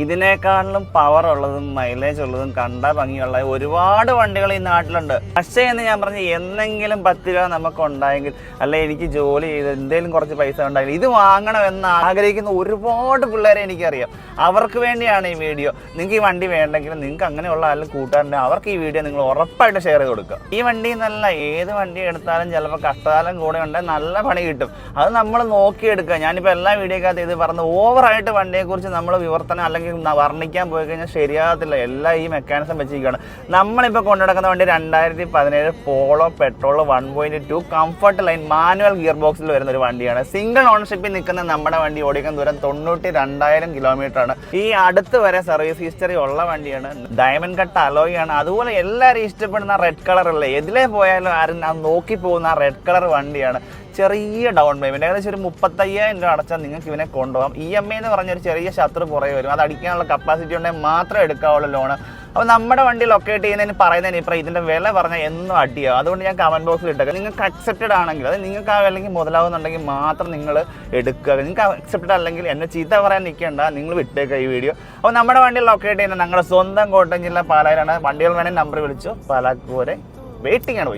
ഇതിനേക്കാളിലും power ഉള്ളതും mileage ഉള്ളതും കണ്ടാൽ ഭംഗിയുള്ള ഒരുപാട് വണ്ടികൾ ഈ നാട്ടിലുണ്ട്. പക്ഷേ എന്ന് ഞാൻ പറഞ്ഞു, എന്തെങ്കിലും 10 രൂപ നമുക്ക് ഉണ്ടായെങ്കിൽ, അല്ലെ എനിക്ക് ജോലി ചെയ്ത് എന്തെങ്കിലും കുറച്ച് പൈസ ഉണ്ടായെങ്കിൽ ഇത് വാങ്ങണമെന്ന് ആഗ്രഹിക്കുന്ന ഒരുപാട് പിള്ളേരെ എനിക്കറിയാം. അവർക്ക് വേണ്ടിയാണ് ഈ വീഡിയോ. നിങ്ങൾക്ക് ഈ വണ്ടി വേണ്ടെങ്കിലും നിങ്ങൾക്ക് അങ്ങനെയുള്ള ആരും കൂട്ടാറുണ്ട്, അവർക്ക് ഈ വീഡിയോ നിങ്ങൾ ഉറപ്പായിട്ട് ഷെയർ ചെയ്ത് കൊടുക്കുക. ഈ വണ്ടി എന്നല്ല, ഏത് വണ്ടി എടുത്താലും ചിലപ്പോൾ കഷ്ടകാലം കൂടെ ഉണ്ടെങ്കിൽ നല്ല പണി കിട്ടും. അത് നമ്മൾ നോക്കിയെടുക്കുക. ഞാനിപ്പോൾ എല്ലാ വീഡിയോക്കകത്ത് ഇത് പറഞ്ഞ് ഓവറായിട്ട് വണ്ടിയെക്കുറിച്ച് നമ്മൾ വിവർത്തനം അല്ലെങ്കിൽ വർണ്ണിക്കാൻ പോയി കഴിഞ്ഞാൽ ശരിയാകത്തില്ല. എല്ലാം ഈ മെക്കാനിസം വെച്ചിരിക്കുകയാണ്. നമ്മളിപ്പോൾ കൊണ്ടുനടക്കുന്ന വണ്ടി 2017 Polo petrol 1.2 comfort line manual gear ബോക്സിൽ വരുന്ന ഒരു വണ്ടിയാണ്. സിംഗിൾ ഓണർഷിപ്പിൽ നിൽക്കുന്ന നമ്മുടെ വണ്ടി ഓടിക്കുന്ന ദൂരം 92,000 കിലോമീറ്റർ ആണ്. ഈ അടുത്ത് വരെ സർവീസ് ഹിസ്റ്ററി ഉള്ള വണ്ടിയാണ്. ഡയമണ്ട് കട്ട് അലോയ് ആണ്. അതുപോലെ എല്ലാവരും ഇഷ്ടപ്പെടുന്ന റെഡ് കളർ അല്ലേ, എതിലേ പോയാലും ആരും നോക്കി പോകുന്ന റെഡ് കളർ വണ്ടിയാണ്. ചെറിയ ഡൗൺ പേയ്മെൻറ്റ്, ഏകദേശം ഒരു 35,000 രൂപ അടച്ചാൽ നിങ്ങൾക്ക് ഇവനെ കൊണ്ടുപോകാം. EMI എന്ന് പറഞ്ഞൊരു ചെറിയ ശത്രു പുറകെ വരും. അത് അടിക്കാനുള്ള കപ്പാസിറ്റി ഉണ്ടെങ്കിൽ മാത്രമേ എടുക്കാവുള്ളൂ ലോണ്. അപ്പോൾ നമ്മുടെ വണ്ടി ലൊക്കേറ്റ് ചെയ്യുന്നതിന് പറയുന്നതിന് ഇപ്പോൾ ഇതിൻ്റെ വില പറഞ്ഞാൽ എന്നും അടിയാവും. അതുകൊണ്ട് ഞാൻ കമൻറ്റ് ബോക്സിൽ ഇട്ടേക്കാം. നിങ്ങൾക്ക് അക്സെപ്റ്റഡ് ആണെങ്കിൽ, അത് നിങ്ങൾക്ക് ആ വിലയ്ക്ക് മുതലാവുന്നുണ്ടെങ്കിൽ മാത്രം നിങ്ങൾ എടുക്കുക. നിങ്ങൾക്ക് അക്സെപ്റ്റഡ് അല്ലെങ്കിൽ എന്നെ ചീത്ത പറയാൻ നിൽക്കേണ്ട, നിങ്ങൾ വിട്ടേക്കുക ഈ വീഡിയോ. അപ്പോൾ നമ്മുടെ വണ്ടി ലൊക്കേറ്റ് ചെയ്യുന്നത് ഞങ്ങളുടെ സ്വന്തം കോട്ടയം ജില്ല പാലായിലാണ്. വണ്ടികൾ വേണേൽ നമ്പർ വിളിച്ചു പാലാക്കൂരെ വെയിറ്റിംഗ് ആണ്.